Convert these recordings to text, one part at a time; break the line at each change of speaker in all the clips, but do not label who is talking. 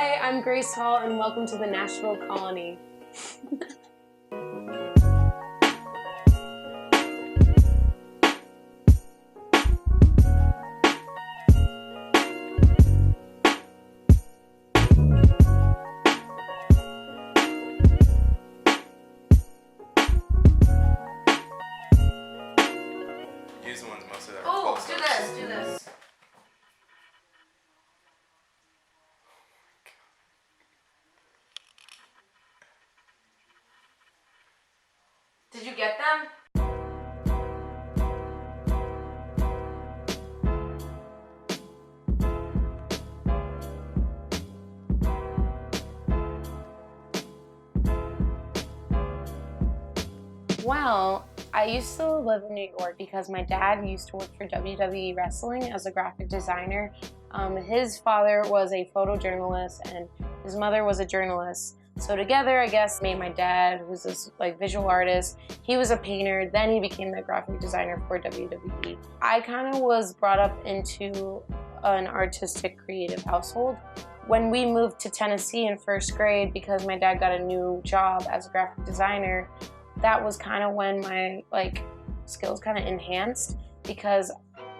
Hi, I'm Grace Hall and welcome to the Nashville Colony.
Use the ones most of that.
Oh, do this. Did you get them?
Well, I used to live in New York because my dad used to work for WWE Wrestling as a graphic designer. His father was a photojournalist and his mother was a journalist. So together, I guess, made my dad, who's this visual artist. He was a painter, then he became the graphic designer for WWE. I kind of was brought up into an artistic, creative household. When we moved to Tennessee in first grade, because my dad got a new job as a graphic designer, that was kind of when my skills kind of enhanced, because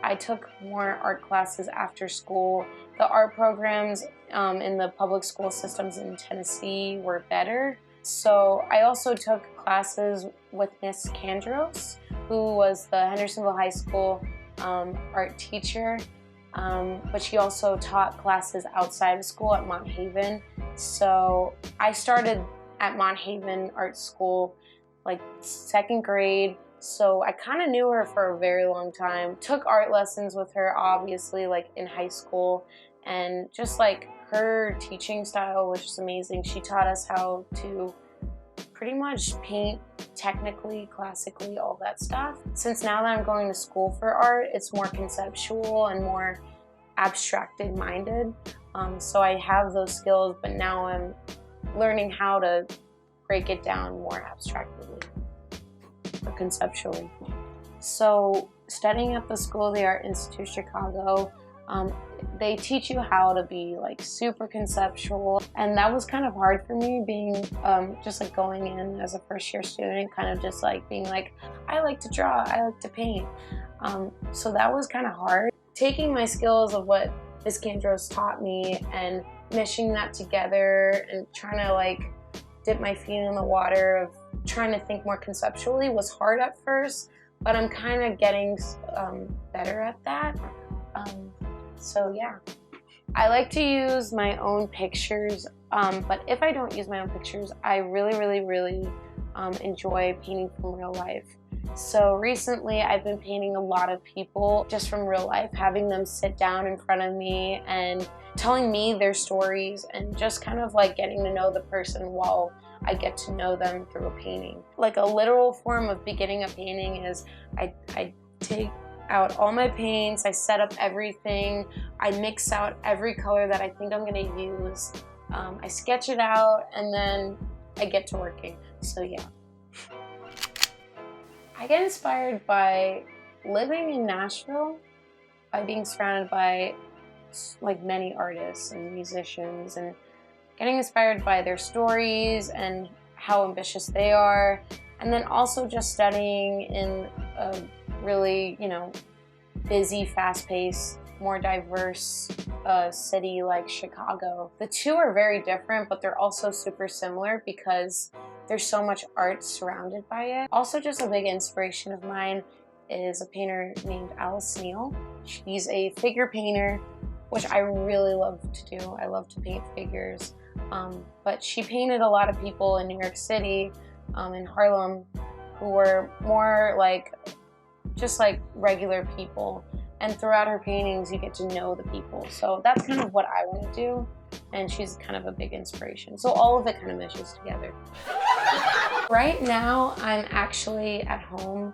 I took more art classes after school. The art programs in the public school systems in Tennessee were better. So I also took classes with Miss Kandros, who was the Hendersonville High School art teacher, but she also taught classes outside of school at Mont Haven. So I started at Mont Haven Art School second grade, so I kind of knew her for a very long time. Took art lessons with her, obviously, in high school, and just her teaching style was just amazing. She taught us how to pretty much paint technically, classically, all that stuff. Since now that I'm going to school for art, it's more conceptual and more abstracted minded. So I have those skills, but now I'm learning how to break it down more abstractly or conceptually. So studying at the School of the Art Institute Chicago, they teach you how to be super conceptual, and that was kind of hard for me, being just going in as a first year student, kind of just being I like to draw, I like to paint. So that was kind of hard. Taking my skills of what Ms. Kandros taught me and meshing that together and trying to dip my feet in the water of trying to think more conceptually was hard at first, but I'm kind of getting better at that. So yeah, I like to use my own pictures, but if I don't use my own pictures, I really enjoy painting from real life. So recently I've been painting a lot of people just from real life, having them sit down in front of me and telling me their stories, and just kind of getting to know the person while I get to know them through a painting. A literal form of beginning a painting is I take out all my paints, I set up everything, I mix out every color that I think I'm gonna use, I sketch it out, and then I get to working. So yeah. I get inspired by living in Nashville, by being surrounded by many artists and musicians, and getting inspired by their stories and how ambitious they are, and then also just studying in a really, busy, fast-paced, more diverse city like Chicago. The two are very different, but they're also super similar because there's so much art surrounded by it. Also, just a big inspiration of mine is a painter named Alice Neal. She's a figure painter, which I really love to do. I love to paint figures. But she painted a lot of people in New York City, in Harlem, who were more just regular people. And throughout her paintings, you get to know the people. So that's kind of what I want to do. And she's kind of a big inspiration. So all of it kind of meshes together. Right now, I'm actually at home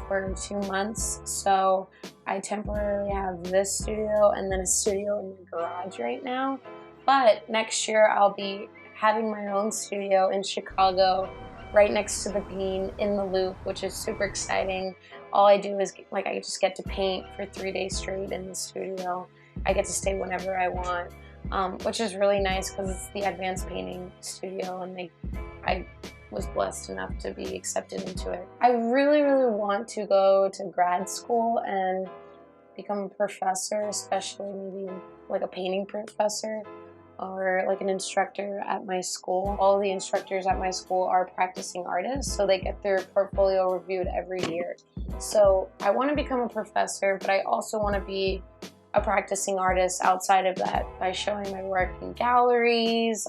for 2 months. So I temporarily have this studio and then a studio in the garage right now. But next year, I'll be having my own studio in Chicago, right next to the Bean in the Loop, which is super exciting. All I do is I just get to paint for 3 days straight in the studio. I get to stay whenever I want. which is really nice because it's the advanced painting studio, and I was blessed enough to be accepted into it. I really, really want to go to grad school and become a professor, especially maybe like a painting professor or like an instructor at my school. All the instructors at my school are practicing artists, so they get their portfolio reviewed every year. So I want to become a professor, but I also want to be a practicing artist outside of that by showing my work in galleries,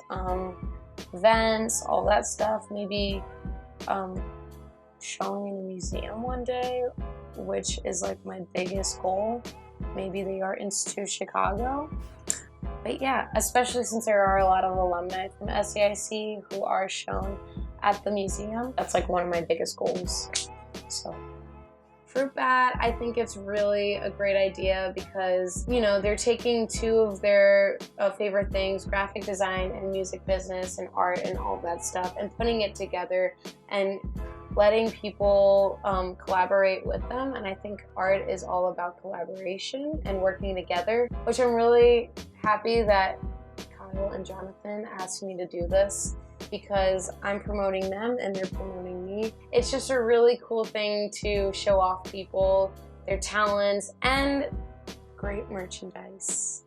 events, all that stuff. Maybe showing in a museum one day, which is like my biggest goal. Maybe the Art Institute Chicago. But yeah, especially since there are a lot of alumni from SAIC who are shown at the museum. That's like one of my biggest goals. So fruitbat, I think it's really a great idea because, you know, they're taking two of their favorite things, graphic design and music business and art and all that stuff, and putting it together and letting people collaborate with them. And I think art is all about collaboration and working together, which I'm really happy that Kyle and Jonathan asked me to do this, because I'm promoting them and they're promoting me. It's just a really cool thing to show off people, their talents, and great merchandise.